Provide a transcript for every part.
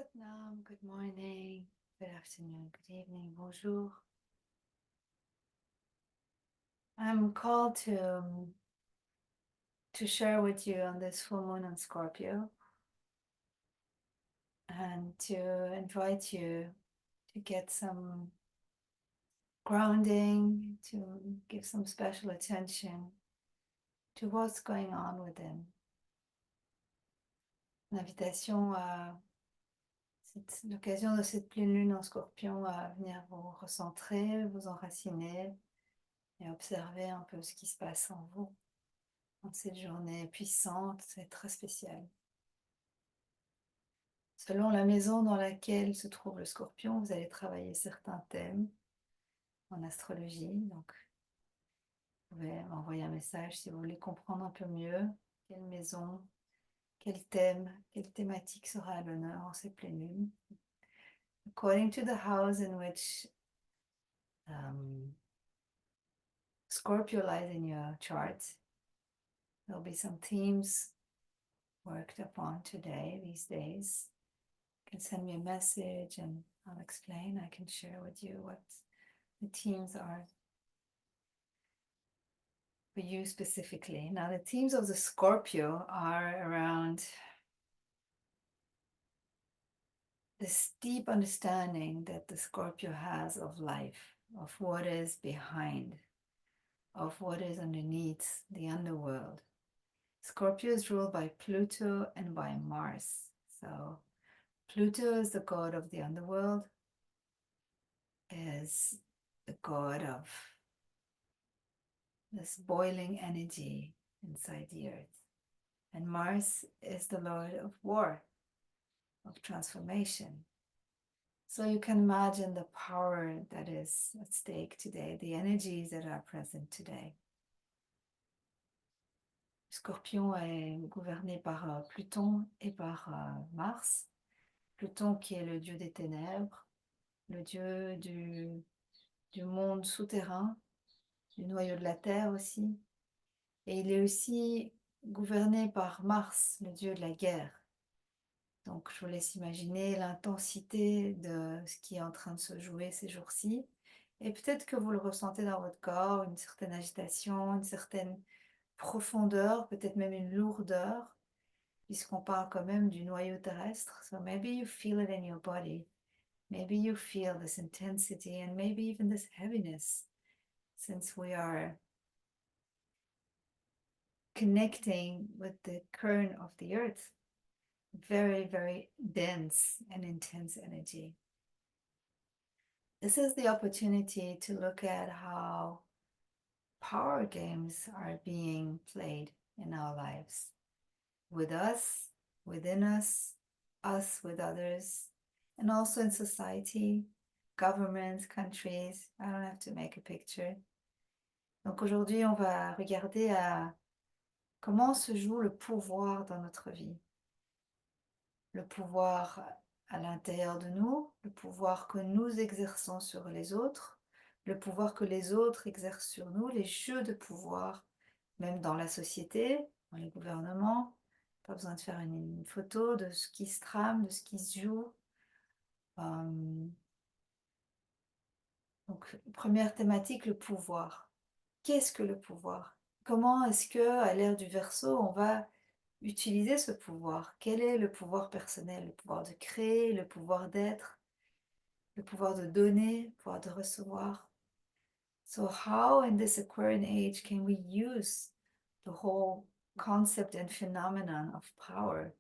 Satnam, good morning, good afternoon, good evening, bonjour. I'm called to share with you on this full moon on Scorpio and to invite you to get some grounding, to give some special attention to what's going on within. L'invitation à l'occasion de cette pleine lune en Scorpion à venir vous recentrer, vous enraciner et observer un peu ce qui se passe en vous dans cette journée puissante et très spéciale. Selon la maison dans laquelle se trouve le Scorpion, vous allez travailler certains thèmes en astrologie. Donc, vous pouvez m'envoyer un message si vous voulez comprendre un peu mieux quelle maison, quel thème, quelle thématique sera à l'honneur en cette pleine lune. According to the house in which Scorpio lies in your chart, there'll be some themes worked upon today, these days. You can send me a message and I'll explain. I can share with you what the themes are for you specifically. Now, the themes of the Scorpio are around this deep understanding that the Scorpio has of life, of what is behind, of what is underneath the underworld. Scorpio is ruled by Pluto and by Mars. So Pluto is the god of the underworld, is the god of this boiling energy inside the earth. And Mars is the lord of war, of transformation. So you can imagine the power that is at stake today, the energies that are present today. Scorpion est gouverné par Pluton et par Mars. Pluton qui est le dieu des ténèbres, le dieu du monde souterrain, du noyau de la terre aussi. Et il est aussi gouverné par Mars, le dieu de la guerre. Donc, je vous laisse imaginer l'intensité de ce qui est en train de se jouer ces jours-ci. Et peut-être que vous le ressentez dans votre corps, une certaine agitation, une certaine profondeur, peut-être même une lourdeur, puisqu'on parle quand même du noyau terrestre. So maybe you feel it in your body. Maybe you feel this intensity and maybe even this heaviness, since we are connecting with the current of the earth. Very, very dense and intense energy. This is the opportunity to look at how power games are being played in our lives. With us, within us with others, and also in society, governments, countries. I don't have to make a picture. Donc aujourd'hui, on va regarder à comment se joue le pouvoir dans notre vie. Le pouvoir à l'intérieur de nous, le pouvoir que nous exerçons sur les autres, le pouvoir que les autres exercent sur nous, les jeux de pouvoir, même dans la société, dans les gouvernements. Pas besoin de faire une photo de ce qui se trame, de ce qui se joue. Donc, première thématique, le pouvoir. Qu'est-ce que le pouvoir? Comment est-ce que, à l'ère du Verseau, on va utiliser ce pouvoir? Quel est le pouvoir personnel? Le pouvoir de créer, le pouvoir d'être, le pouvoir de donner, le pouvoir de recevoir. So how in this Aquarian age can we use the whole concept and phenomenon of power?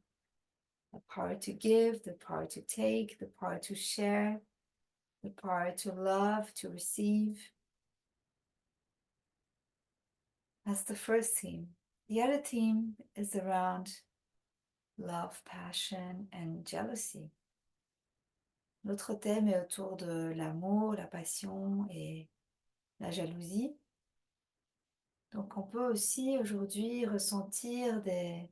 The power to give, the power to take, the power to share, the power to love, to receive. That's the first theme. The other theme is around love, passion, and jealousy. L'autre thème est autour de l'amour, la passion et la jalousie. Donc on peut aussi aujourd'hui ressentir des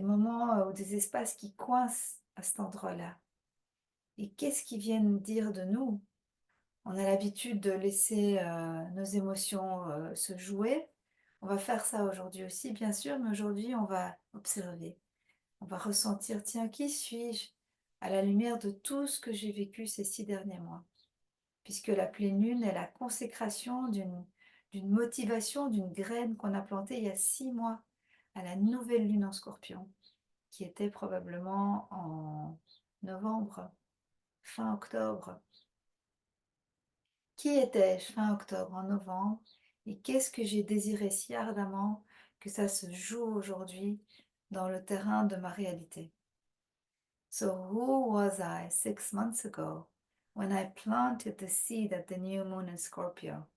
moments ou des espaces qui coincent à cet endroit-là. Et qu'est-ce qu'ils viennent dire de nous? On a l'habitude de laisser nos émotions se jouer. On va faire ça aujourd'hui aussi, bien sûr, mais aujourd'hui, on va observer. On va ressentir, tiens, qui suis-je? à la lumière de tout ce que j'ai vécu ces 6 derniers mois. Puisque la pleine lune est la consécration d'une motivation, d'une graine qu'on a plantée il y a 6 mois à la nouvelle lune en Scorpion, qui était probablement en novembre, fin octobre. Qui étais-je fin octobre, en novembre? Et qu'est-ce que j'ai désiré si ardemment que ça se joue aujourd'hui dans le terrain de ma réalité? So who was I 6 months ago when I planted the seed at the new moon in Scorpio?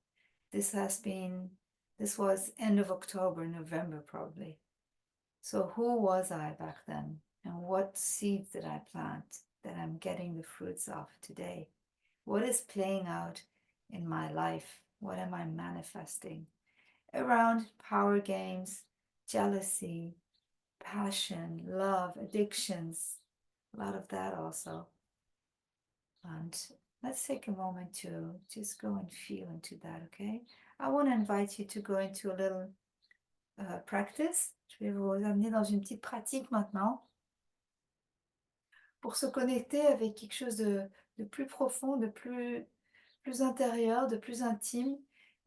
This was end of October, November probably. So who was I back then? And what seeds did I plant that I'm getting the fruits of today? What is playing out in my life? What am I manifesting? Around power games, jealousy, passion, love, addictions, a lot of that also. And let's take a moment to just go and feel into that, okay? I want to invite you to go into a little practice. Je vais vous amener dans une petite pratique maintenant pour se connecter avec quelque chose de plus profond, plus intérieur, de plus intime,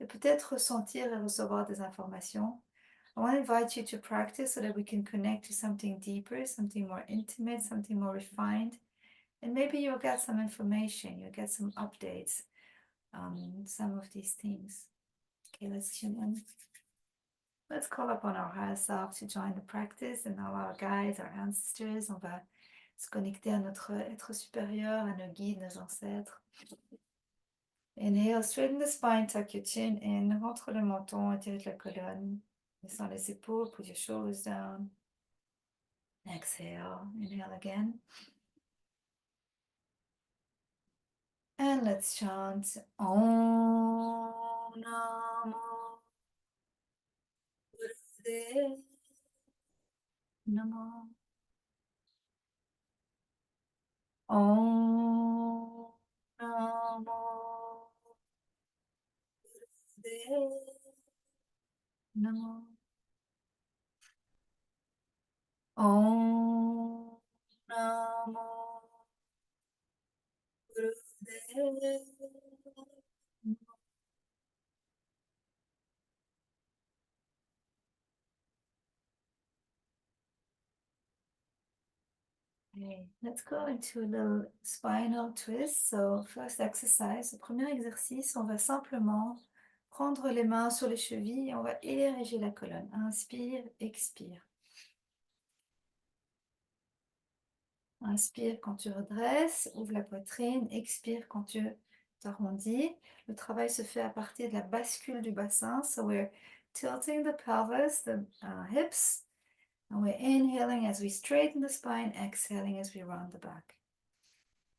et peut-être ressentir et recevoir des informations. I want to invite you to practice so that we can connect to something deeper, something more intimate, something more refined. And maybe you'll get some information, you'll get some updates on some of these things. Okay, let's tune in. Let's call upon our higher self to join the practice and all our guides, our ancestors. On va se connecter à notre être supérieur, à nos guides, nos ancêtres. Inhale, straighten the spine, tuck your chin in, rentre le menton, étire la colonne. Descends les épaules, put your shoulders down. Exhale, inhale again. And let's chant Om Namo Gurudev Namo. Om Namo Gurudev Namo. Om Namo Gurudev Namo. Okay, let's go into a little spinal twist. So, first exercise, le premier exercice, on va simplement prendre les mains sur les chevilles et on va ériger la colonne. Inspire, expire. Inspire quand tu redresses, ouvre la poitrine, expire quand tu t'arrondis. Le travail se fait à partir de la bascule du bassin. So we're tilting the pelvis, the hips, and we're inhaling as we straighten the spine, exhaling as we round the back.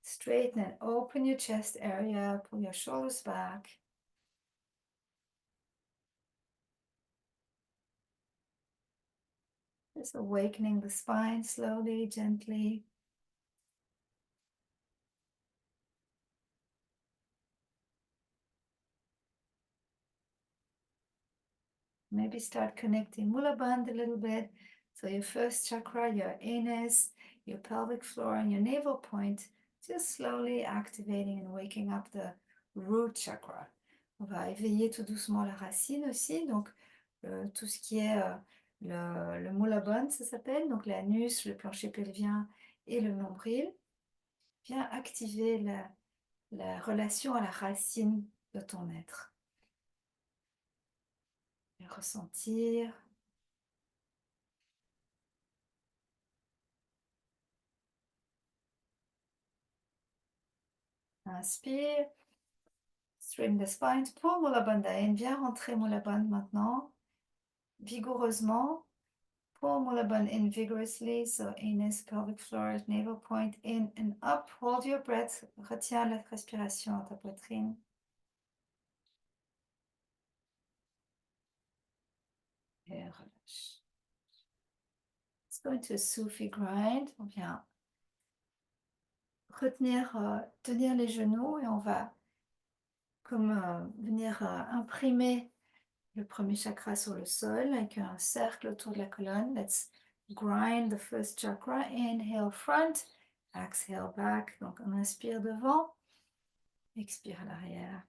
Straighten and open your chest area, pull your shoulders back. Just awakening the spine slowly, gently. Maybe start connecting Mula Bandha a little bit. So your first chakra, your anus, your pelvic floor, and your navel point, just slowly activating and waking up the root chakra. On va éveiller tout doucement la racine aussi, donc tout ce qui est le Mula Bandha, ça s'appelle, donc l'anus, le plancher pelvien et le nombril. Viens activer la relation à la racine de ton être. Et ressentir. Inspire. Straighten the spine. Pour Mula Bandha in. Viens rentrer Mula Bandha maintenant. Vigoureusement. Pull Mula Bandha in vigorously. So anus, pelvic floor, navel point in and up. Hold your breath. Retiens la respiration à ta poitrine. Et relâche. Let's go into a Sufi grind. On vient retenir, tenir les genoux et on va comme venir imprimer le premier chakra sur le sol avec un cercle autour de la colonne. Let's grind the first chakra. Inhale front, Exhale back. Donc, on inspire devant. Expire à l'arrière.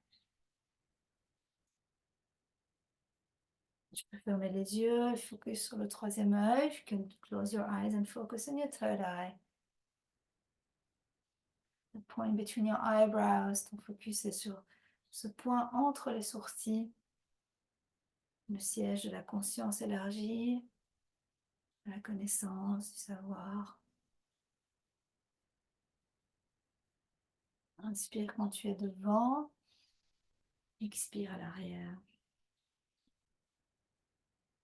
Tu peux fermer les yeux, focus sur le troisième œil. You can close your eyes and focus on your third eye. The point between your eyebrows. Ton focus est sur ce point entre les sourcils. Le siège de la conscience élargie, de la connaissance, du savoir. Inspire quand tu es devant. Expire à l'arrière.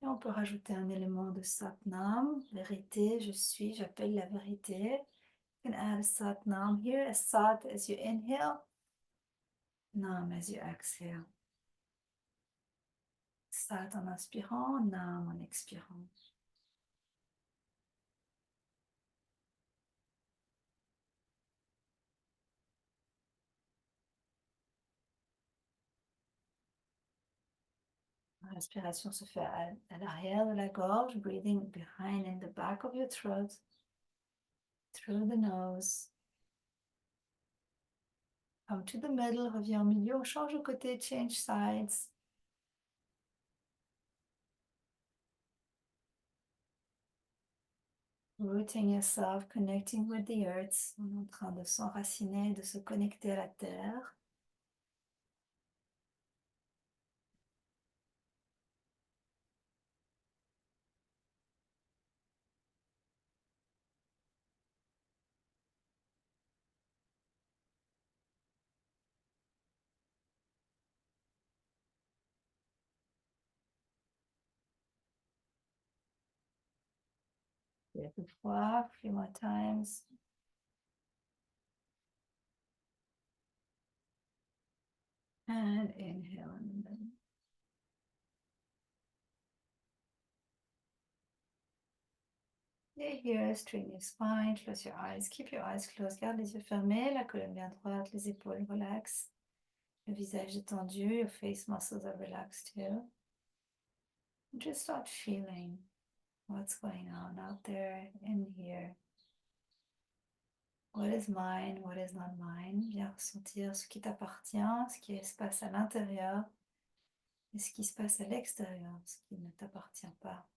Et on peut rajouter un élément de Satnam, vérité, je suis, j'appelle la vérité. You can add Satnam here, as Sat as you inhale, Nam as you exhale. Sat en inspirant, Nam en expirant. La respiration se fait à l'arrière de la gorge, breathing behind in the back of your throat, through the nose. Come to the middle, reviens au milieu, on change de côté, change sides. Rooting yourself, connecting with the earth. On est en train de s'enraciner, de se connecter à la terre. Quelques fois, a few more times. And inhale in the middle. Stay here, straighten your spine, close your eyes, keep your eyes closed, garde les yeux fermés, la colonne bien droite, les épaules relaxent, le visage détendu, your face muscles are relaxed too. Just start feeling what's going on out there, in here. What is mine, what is not mine. Viens ressentir ce qui t'appartient, ce qui se passe à l'intérieur et ce qui se passe à l'extérieur, ce qui ne t'appartient pas.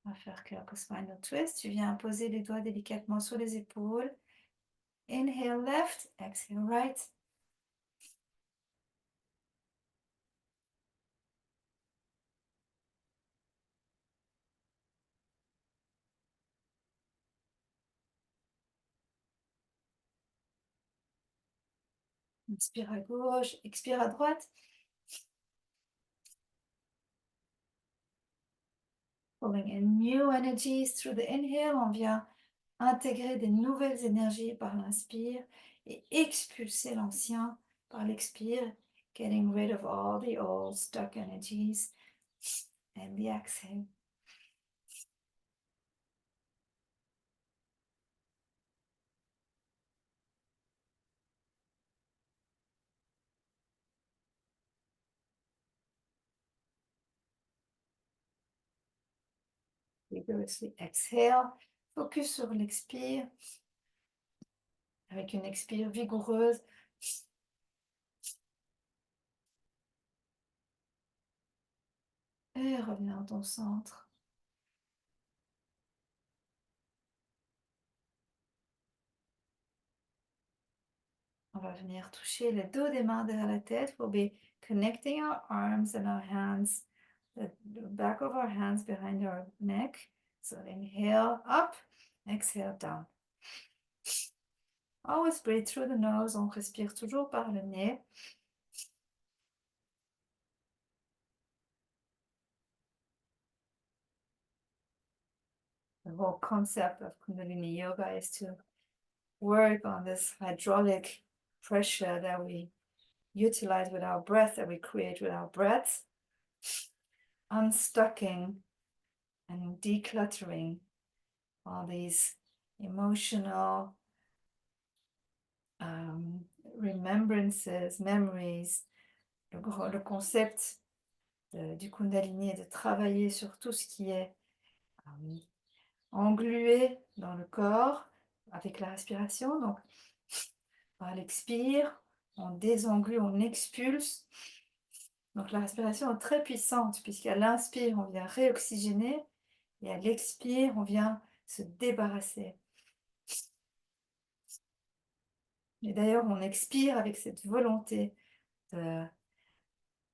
On va faire quelques spinal twists. Tu viens poser les doigts délicatement sur les épaules. Inhale left, exhale right. Inspire à gauche, expire à droite. Pulling in new energies through the inhale. On vient intégrer des nouvelles énergies par l'inspire et expulser l'ancien par l'expire. Getting rid of all the old stuck energies. And the exhale. Vigorously exhale. Focus sur l'expire. Avec une expire vigoureuse. Et reviens dans ton centre. On va venir toucher le dos des mains derrière la tête. We'll be connecting our arms and our hands, the back of our hands behind our neck. So inhale up, exhale down. Always breathe through the nose. On respire toujours par le nez. The whole concept of Kundalini Yoga is to work on this hydraulic pressure that we utilize with our breath, that we create with our breath, unstucking and decluttering all these emotional remembrances, memories, le concept du Kundalini et de travailler sur tout ce qui est englué dans le corps avec la respiration. Donc, par l'expire, on désenglue, on expulse. Donc, la respiration est très puissante puisqu'à l'inspire, on vient réoxygéner et à l'expire, on vient se débarrasser. Et d'ailleurs, on expire avec cette volonté de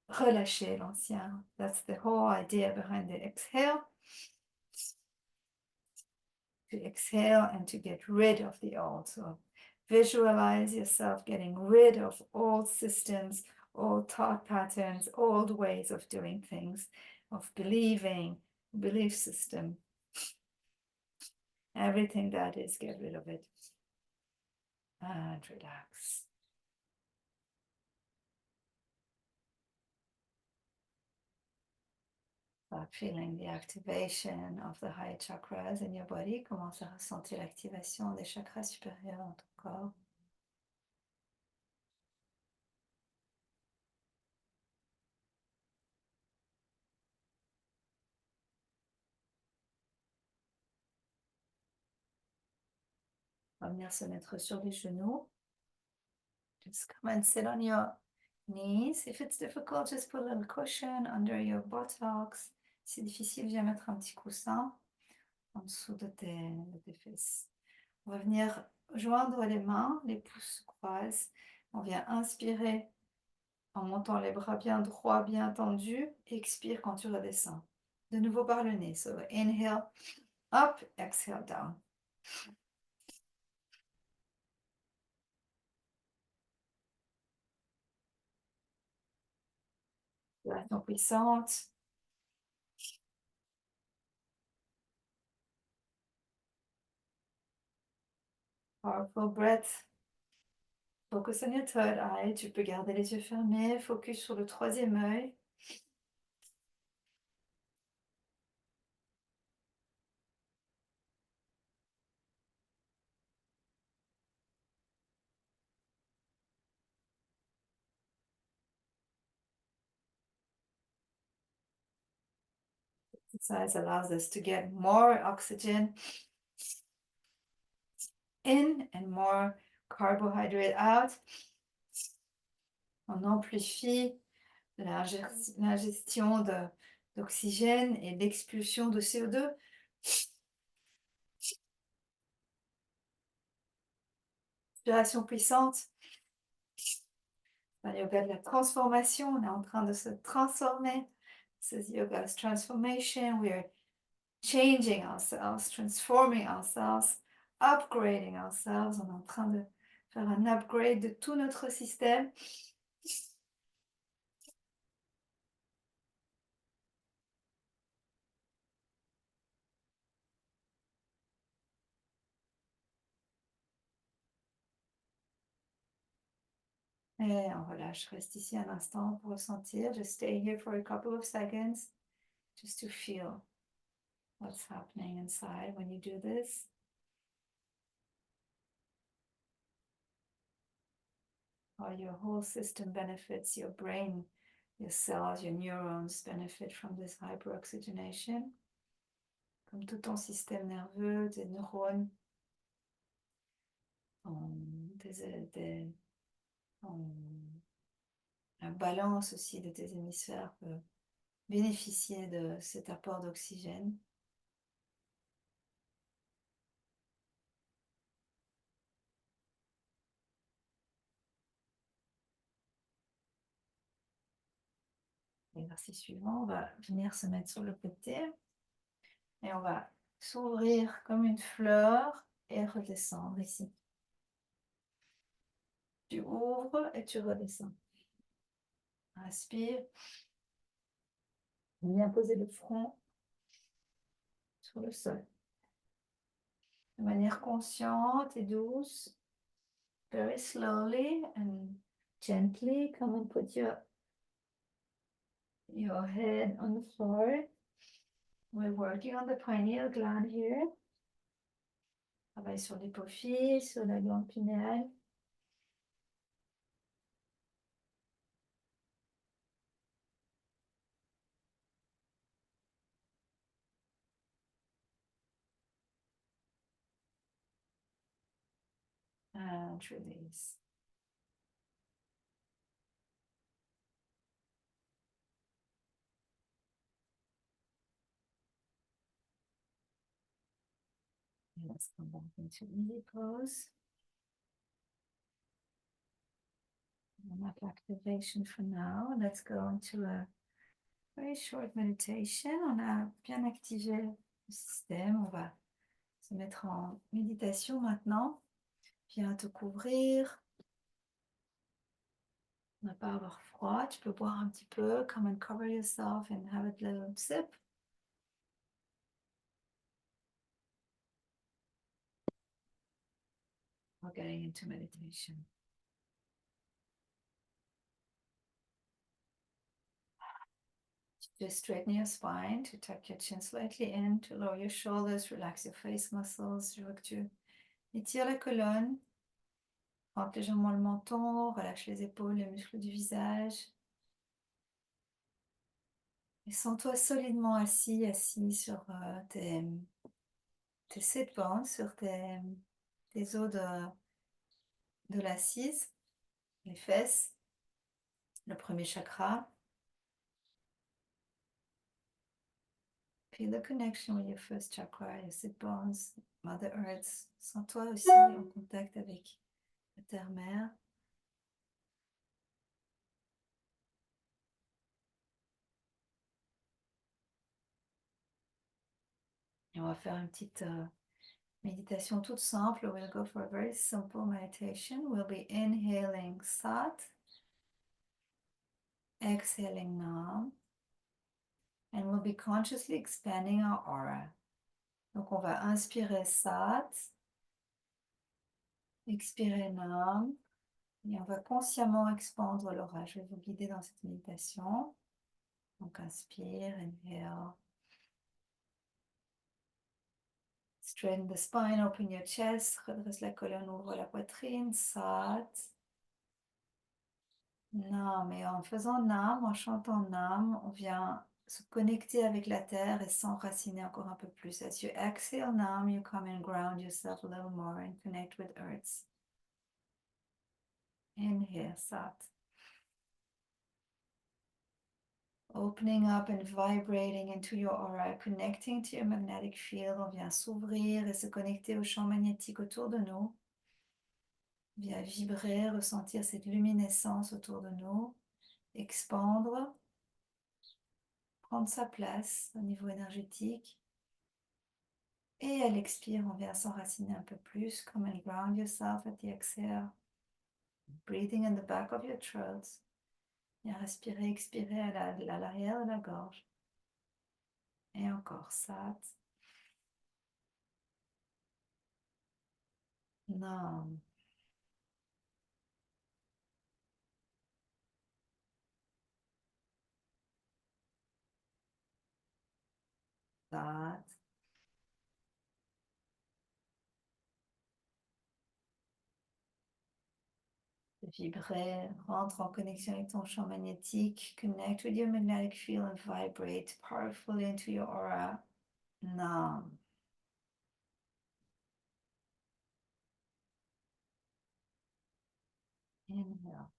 relâcher l'ancien. That's the whole idea behind the exhale. To exhale and to get rid of the old. So visualize yourself getting rid of old systems, old thought patterns, old ways of doing things, of believing, belief system. Everything that is, get rid of it. And relax. Start feeling the activation of the higher chakras in your body. Commence à ressentir l'activation des chakras supérieurs dans ton corps. On va venir se mettre sur les genoux. Just come and sit on your knees. If it's difficult, just put a little cushion under your buttocks. Si c'est difficile, viens mettre un petit coussin en dessous de tes fesses. On va venir joindre les mains, les pouces se croisent. On vient inspirer en montant les bras bien droits, bien tendus. Expire quand tu redescends. De nouveau par le nez. So inhale up, exhale down. Respiration puissante. Powerful breath. Focus on your third eye. Tu peux garder les yeux fermés. Focus sur le troisième œil. Exercise allows us to get more oxygen in and more carbohydrate out. On amplifie l'ingestion d'oxygène et l'expulsion de CO2. Respiration puissante. Le yoga de la transformation, on est en train de se transformer. This is yoga's transformation. We are changing ourselves, transforming ourselves, upgrading ourselves. On est en train de faire un upgrade de tout notre système. Et on relâche, reste ici un instant pour ressentir. Just stay here for a couple of seconds, just to feel what's happening inside when you do this. How your whole system benefits, your brain, your cells, your neurons benefit from this hyperoxygenation. Comme tout ton système nerveux, tes neurones, la balance aussi de tes hémisphères peut bénéficier de cet apport d'oxygène. L'exercice suivant, on va venir se mettre sur le côté et on va s'ouvrir comme une fleur et redescendre ici. Tu ouvres et tu redescends. Inspire. Viens poser le front sur le sol. De manière consciente et douce, very slowly and gently, come and put your head on the floor. We're working on the pineal gland here. Travaille sur l'hypophyse, sur la glande pinéale. and release. Let's come back into easy pose. Enough activation for now. Let's go into a very short meditation. On a bien activé le système. On va se mettre en méditation maintenant. Viens te couvrir. On n'a pas à avoir froid. Tu peux boire un petit peu. Come and cover yourself and have a little sip. We're getting into meditation. Just straighten your spine, to tuck your chin slightly in, to lower your shoulders, relax your face muscles. Je veux que tu étires la colonne, rentre légèrement le menton, relâche les épaules, les muscles du visage. Et sens-toi solidement assis sur tes sit bones, sur tes os de l'assise, les fesses, le premier chakra. Feel the connection with your first chakra, your sit bones, Mother Earth. Sens-toi aussi en contact avec la terre-mère. Et on va faire une petite méditation toute simple. We'll go for a very simple meditation. We'll be inhaling Sat, exhaling Nam, and we'll be consciously expanding our aura. Donc on va inspirer Sat, expirer Nam, et on va consciemment expandre l'aura. Je vais vous guider dans cette méditation. Donc inspire, inhale. Straighten the spine, open your chest, redresse la colonne, ouvre la poitrine, Sat. Nam, et en faisant Nam, en chantant Nam, on vient se connecter avec la terre et s'enraciner encore un peu plus. As you exhale Nam, you come and ground yourself a little more and connect with Earth. Inhale, Sat. Opening up and vibrating into your aura, connecting to your magnetic field. On vient s'ouvrir et se connecter au champ magnétique autour de nous. On vient vibrer, ressentir cette luminescence autour de nous. Expandre. Prendre sa place au niveau énergétique. Et à l'expire, on vient s'enraciner un peu plus. Come and ground yourself at the exhale. Breathing in the back of your throat. Bien respirer, expirer à l'arrière de la gorge. Et encore, Sat. Nam. Sat. Vibrer, rentre en connexion avec ton champ magnétique. Connect with your magnetic field and vibrate powerfully into your aura. Nam. Inhale.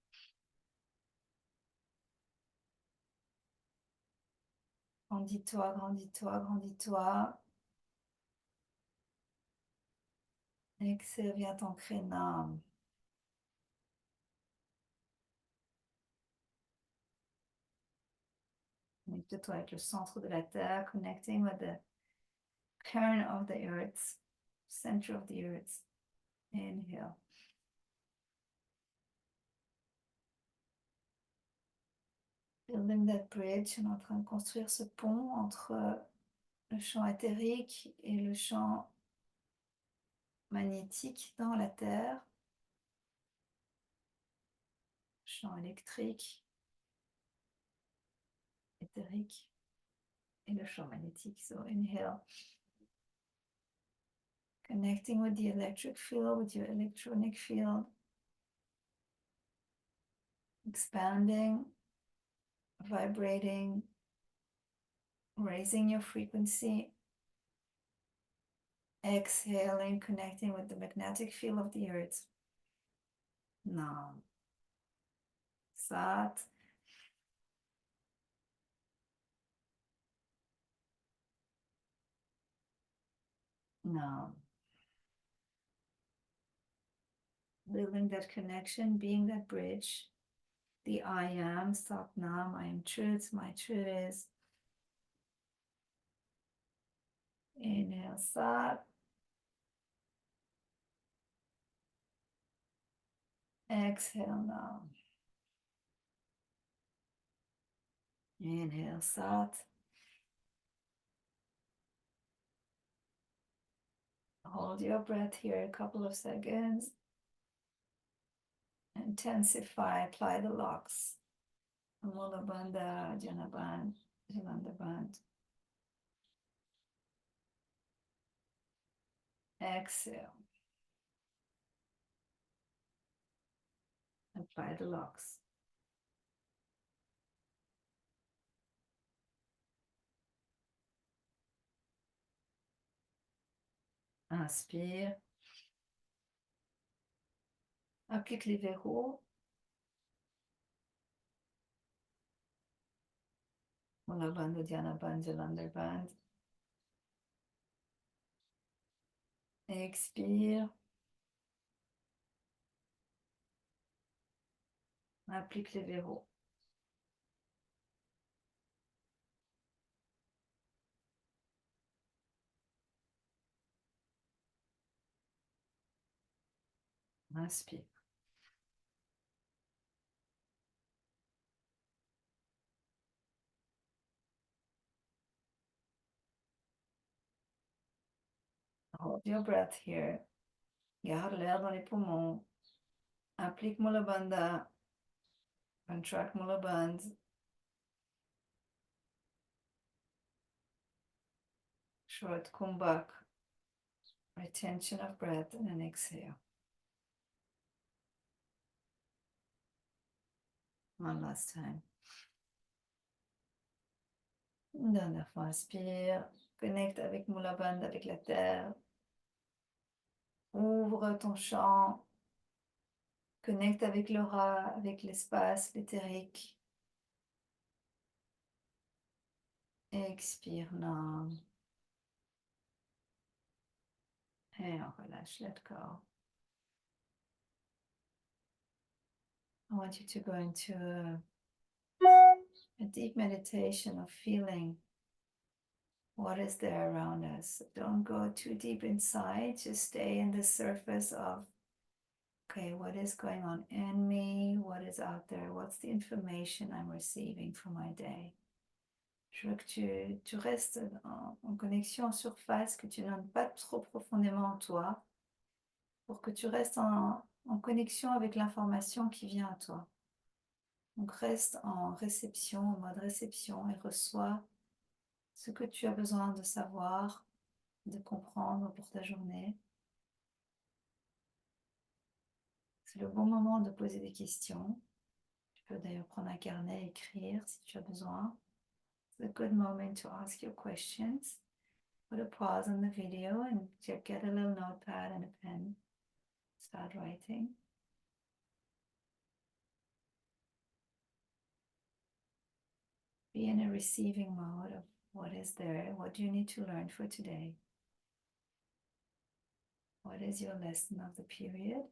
Grandis-toi, grandis-toi, grandis-toi. Exhale, viens t'ancrer Nam. Connecte-toi avec le centre de la Terre, connecting with the kern of the earth, center of the earth. Inhale. Building that bridge, on est en train de construire ce pont entre le champ éthérique et le champ magnétique dans la Terre. Champ électrique, éthérique et le champ magnétique. So inhale. Connecting with the electric field, with your electronic field. Expanding, vibrating, raising your frequency. Exhaling, connecting with the magnetic field of the earth. Nam. Sat. Nam. Building that connection, being that bridge. The I am, Sat Nam, I am truth, my truth is. Inhale, Sat. Exhale, Nam. Inhale, Sat. Hold your breath here a couple of seconds. Intensify, apply the locks. Mula Bandha, Jana Bandha, Jalandhar Bandha. Exhale. Apply the locks. Inspire. Applique les verrous. Mula Bandha, Dhyana Bandha, Jalandhar Bandha. Expire. Applique les verrous. Inspire. Hold your breath here. Garde l'air dans les poumons. Applique Mula Bandha. Contract Mula Bandha. Short Kumbhak. Retention of breath and then exhale. One last time. Dernière fois, inspire. Connecte avec Mula Bandha, avec la terre. Ouvre ton champ. Connecte avec l'aura, avec l'espace, l'éthérique. Expire, non. Et on relâche, let go. I want you to go into a deep meditation of feeling what is there around us. Don't go too deep inside, just stay in the surface of, okay, what is going on in me? What is out there? What's the information I'm receiving for my day? Je veux que tu restes en connexion en surface, que tu n'entres pas trop profondément en toi, pour que tu restes en connexion avec l'information qui vient à toi. Donc reste en réception, en mode réception et reçois ce que tu as besoin de savoir, de comprendre pour ta journée. C'est le bon moment de poser des questions. Tu peux d'ailleurs prendre un carnet et écrire si tu as besoin. It's a good moment to ask your questions. Put a pause on the video and get a little notepad and a pen. Start writing. Be in a receiving mode of what is there, what do you need to learn for today? What is your lesson of the period?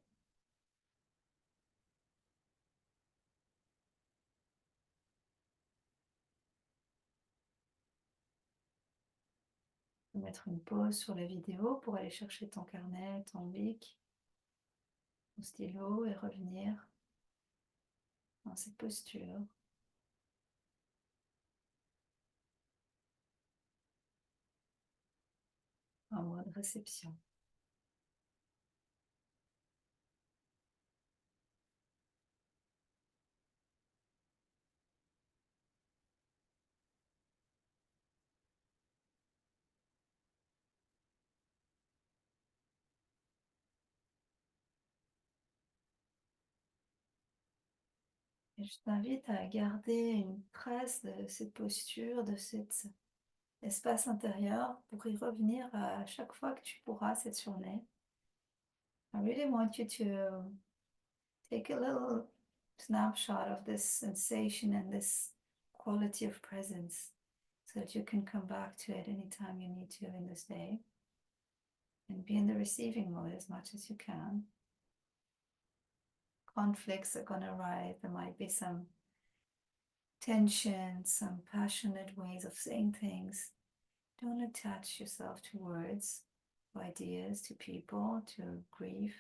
Mettre une pause sur la vidéo pour aller chercher ton carnet, ton bic, ton stylo et revenir dans cette posture en mode réception. Et je t'invite à garder une trace de cette posture, de cet espace intérieur pour y revenir à chaque fois que tu pourras cette journée. I really want you to take a little snapshot of this sensation and this quality of presence so that you can come back to it anytime you need to in this day and be in the receiving mode as much as you can. Conflicts are going to arise. There might be some tension, some passionate ways of saying things. Don't attach yourself to words, to ideas, to people, to grief.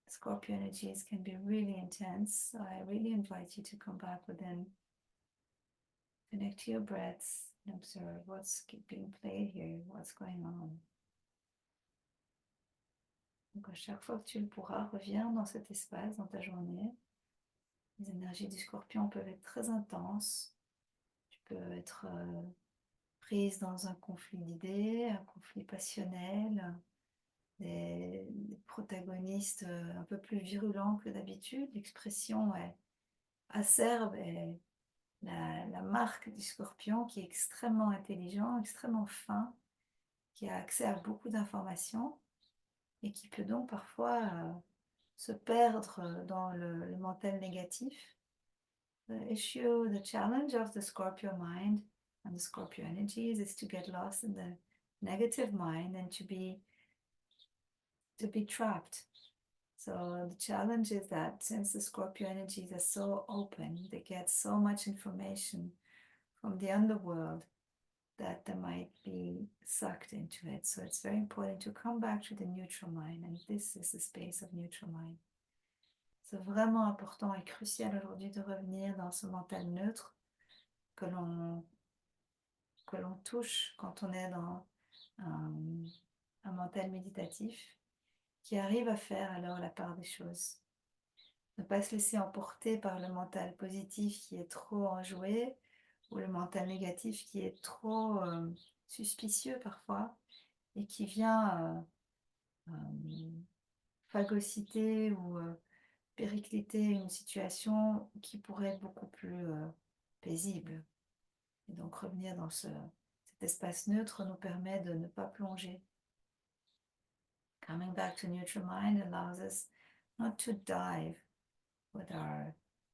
Scorpio energies can be really intense, so I really invite you to come back within, connect to your breaths, and observe what's being played here, what's going on. Donc à chaque fois que tu le pourras, reviens dans cet espace, dans ta journée. Les énergies du Scorpion peuvent être très intenses. Tu peux être prise dans un conflit d'idées, un conflit passionnel, des protagonistes un peu plus virulents que d'habitude. L'expression est acerbe et la marque du Scorpion qui est extrêmement intelligent, extrêmement fin, qui a accès à beaucoup d'informations et qui peut donc parfois se perdre dans le mental négatif. The challenge of the Scorpio mind and the Scorpio energies is to get lost in the negative mind and to be trapped. So the challenge is that since the Scorpio energies are so open, they get so much information from the underworld that they might be sucked into it. So it's very important to come back to the neutral mind, and this is the space of neutral mind. C'est vraiment important et crucial aujourd'hui de revenir dans ce mental neutre que l'on touche quand on est dans un mental méditatif qui arrive à faire alors la part des choses. Ne pas se laisser emporter par le mental positif qui est trop enjoué ou le mental négatif qui est trop suspicieux parfois et qui vient phagocyter ou péricliter une situation qui pourrait être beaucoup plus paisible. Et donc revenir dans cet espace neutre nous permet de ne pas plonger. Coming back to neutral mind allows us not to dive with our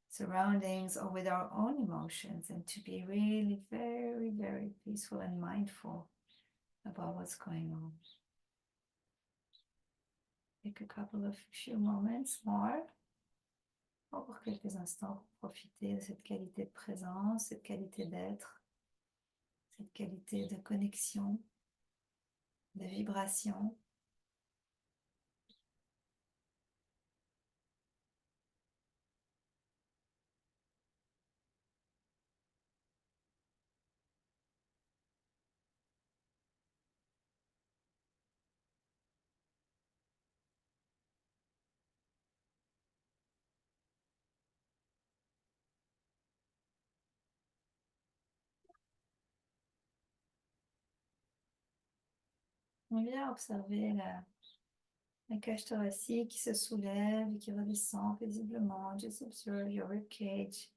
surroundings or with our own emotions and to be really very, very peaceful and mindful about what's going on. Take a couple of few moments more, encore quelques instants pour profiter de cette qualité de présence, cette qualité d'être, cette qualité de connexion, de vibration. On vient observer la cage thoracique qui se soulève et qui redescend paisiblement. Just observe your ribcage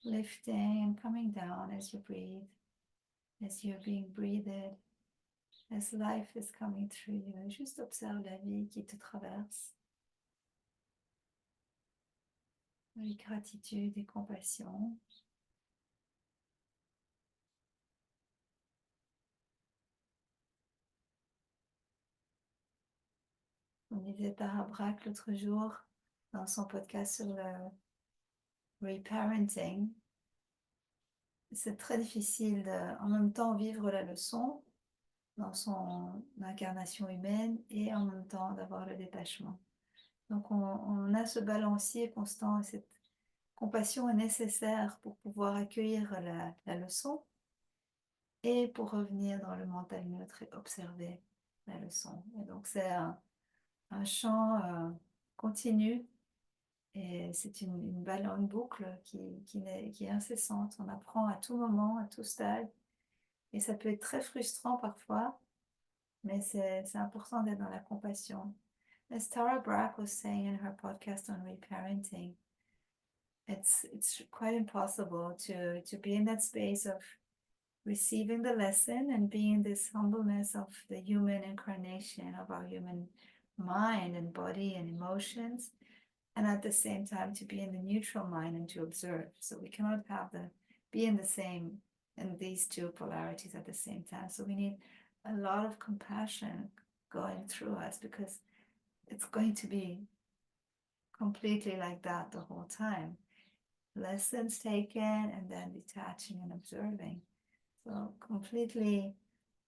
lifting and coming down as you breathe, as you're being breathed, as life is coming through you. Juste observe la vie qui te traverse avec gratitude et compassion. On disait Tara Brach l'autre jour dans son podcast sur le reparenting. C'est très difficile de, en même temps, vivre la leçon dans son incarnation humaine et en même temps d'avoir le détachement. Donc on a ce balancier constant et cette compassion est nécessaire pour pouvoir accueillir la leçon et pour revenir dans le mental neutre et observer la leçon. Et donc c'est un champ continu et c'est une boucle qui est incessante. On apprend à tout moment, à tout stade et ça peut être très frustrant parfois, mais c'est important d'être dans la compassion. As Tara Brach was saying in her podcast on reparenting, it's quite impossible to be in that space of receiving the lesson and being this humbleness of the human incarnation of our human mind and body and emotions and at the same time to be in the neutral mind and to observe. So we cannot have the be in the same in these two polarities at the same time. So we need a lot of compassion going through us because it's going to be completely like that the whole time. Lessons taken and then detaching and observing. So completely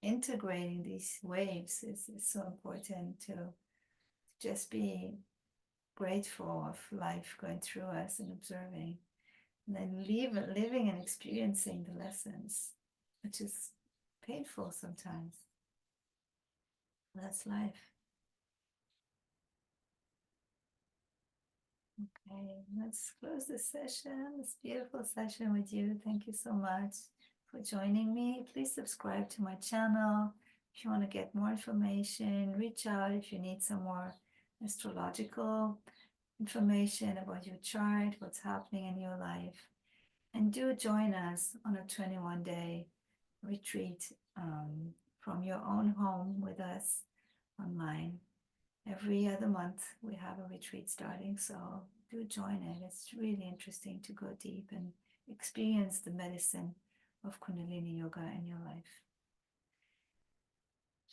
integrating these waves is so important to just be grateful of life going through us and observing. And then living and experiencing the lessons, which is painful sometimes. That's life. Okay, let's close this session, this beautiful session with you. Thank you so much for joining me. Please subscribe to my channel. If you want to get more information, reach out if you need some more astrological information about your chart, what's happening in your life. And do join us on a 21-day retreat from your own home with us online. Every other month we have a retreat starting, so do join it. It's really interesting to go deep and experience the medicine of Kundalini Yoga in your life.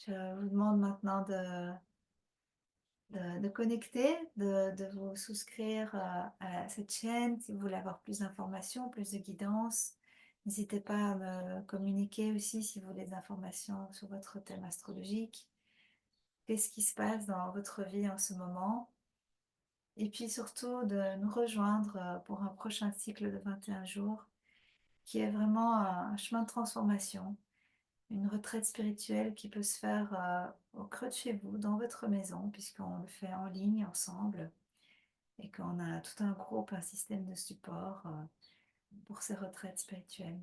Je vous demande maintenant de connecter, de vous souscrire à cette chaîne si vous voulez avoir plus d'informations, plus de guidance. N'hésitez pas à me communiquer aussi si vous voulez des informations sur votre thème astrologique. Qu'est-ce qui se passe dans votre vie en ce moment? Et puis surtout de nous rejoindre pour un prochain cycle de 21 jours qui est vraiment un chemin de transformation, une retraite spirituelle qui peut se faire au creux de chez vous, dans votre maison, puisqu'on le fait en ligne ensemble et qu'on a tout un groupe, un système de support pour ces retraites spirituelles.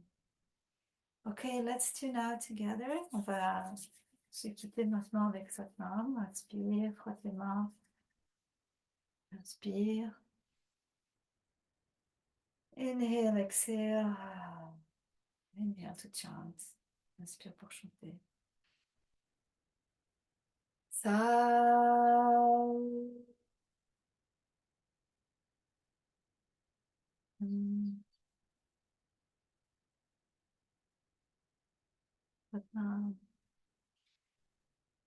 Ok, let's tune out together. On va se quitter maintenant avec cette main. Inspire, frotte les mains. Inspire. Inhale, exhale. Inhale to chant. Inspire pour chanter. Sa. Maintenant,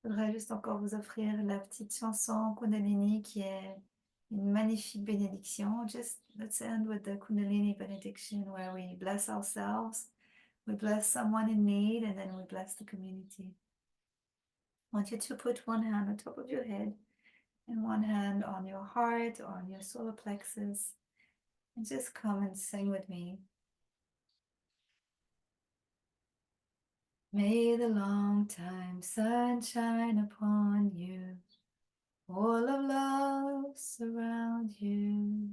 je voudrais juste encore vous offrir la petite chanson Kundalini qui est une magnifique bénédiction. Just let's end with the Kundalini benediction where we bless ourselves, we bless someone in need, and then we bless the community. I want you to put one hand on top of your head and one hand on your heart or on your solar plexus and just come and sing with me. May the long time sun shine upon you, all of love surround you,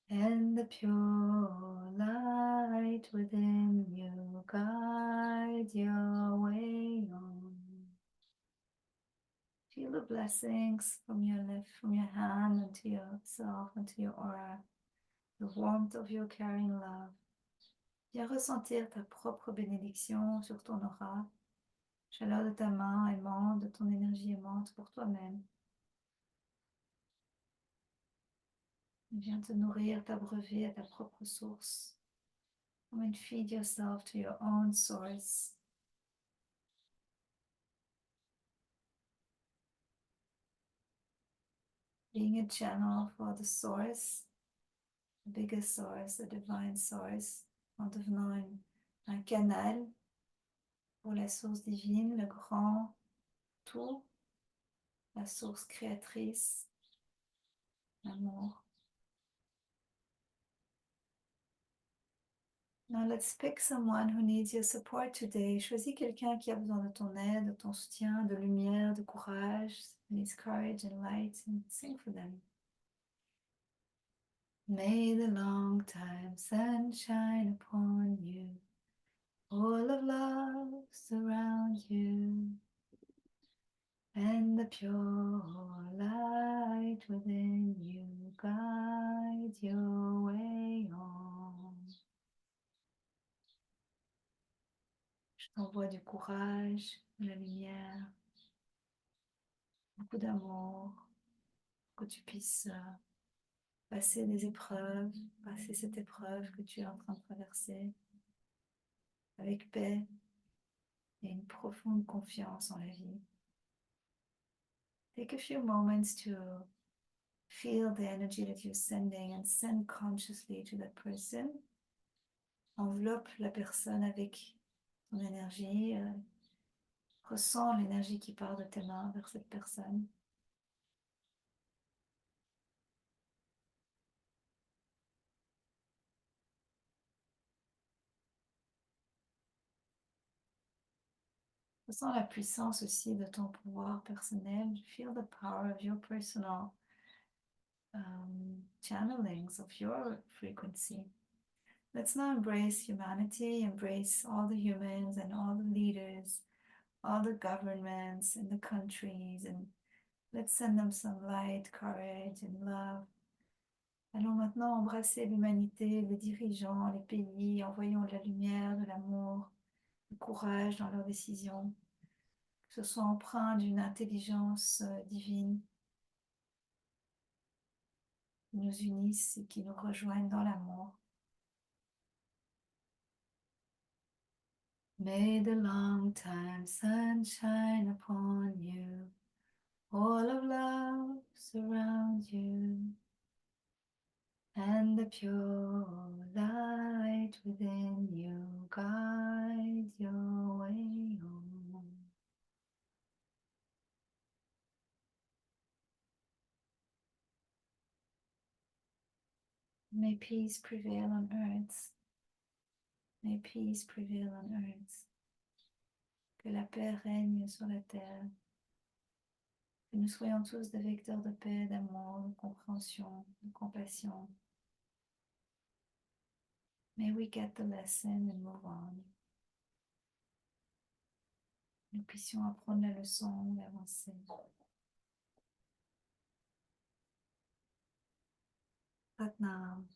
and the pure light within you guide your way on. Feel the blessings from your lift, from your hand into yourself, into your aura, the warmth of your caring love. Viens ressentir ta propre bénédiction sur ton aura, chaleur de ta main aimante, de ton énergie aimante pour toi-même. Viens te nourrir, t'abreuver à ta propre source. Come and feed yourself to your own source. Being a channel for the source, the biggest source, the divine source, en devenant un canal pour la source divine, le grand tout, la source créatrice, l'amour. Now let's pick someone who needs your support today. Choisis quelqu'un qui a besoin de ton aide, de ton soutien, de lumière, de courage, needs courage and light, and sing for them. May the long time sun shine upon you, all of love surround you, and the pure light within you guide your way on. Je t'envoie du courage, de la lumière, beaucoup d'amour. que tu puisses passer des épreuves, passer cette épreuve que tu es en train de traverser avec paix et une profonde confiance en la vie. Take a few moments to feel the energy that you're sending and send consciously to that person. Enveloppe la personne avec ton énergie. Ressens l'énergie qui part de tes mains vers cette personne. Ressens la puissance aussi de ton pouvoir personnel. Feel the power of your personal channelings of your frequency. Let's now embrace humanity, embrace all the humans and all the leaders, all the governments and the countries, and let's send them some light, courage, and love. Allons maintenant embrasser l'humanité, les dirigeants, les pays, envoyons de la lumière, de l'amour, du courage dans leurs décisions, que ce soit empreint d'une intelligence divine qui nous unissent et qui nous rejoignent dans l'amour. May the long time sun shine upon you, all of love surround you, and the pure light within you guide your way home. May peace prevail on earth. May peace prevail on earth. Que la paix règne sur la terre. Que nous soyons tous des vecteurs de paix, d'amour, de compréhension, de compassion. May we get the lesson and move on. Nous puissions apprendre la leçon et avancer. Satnam.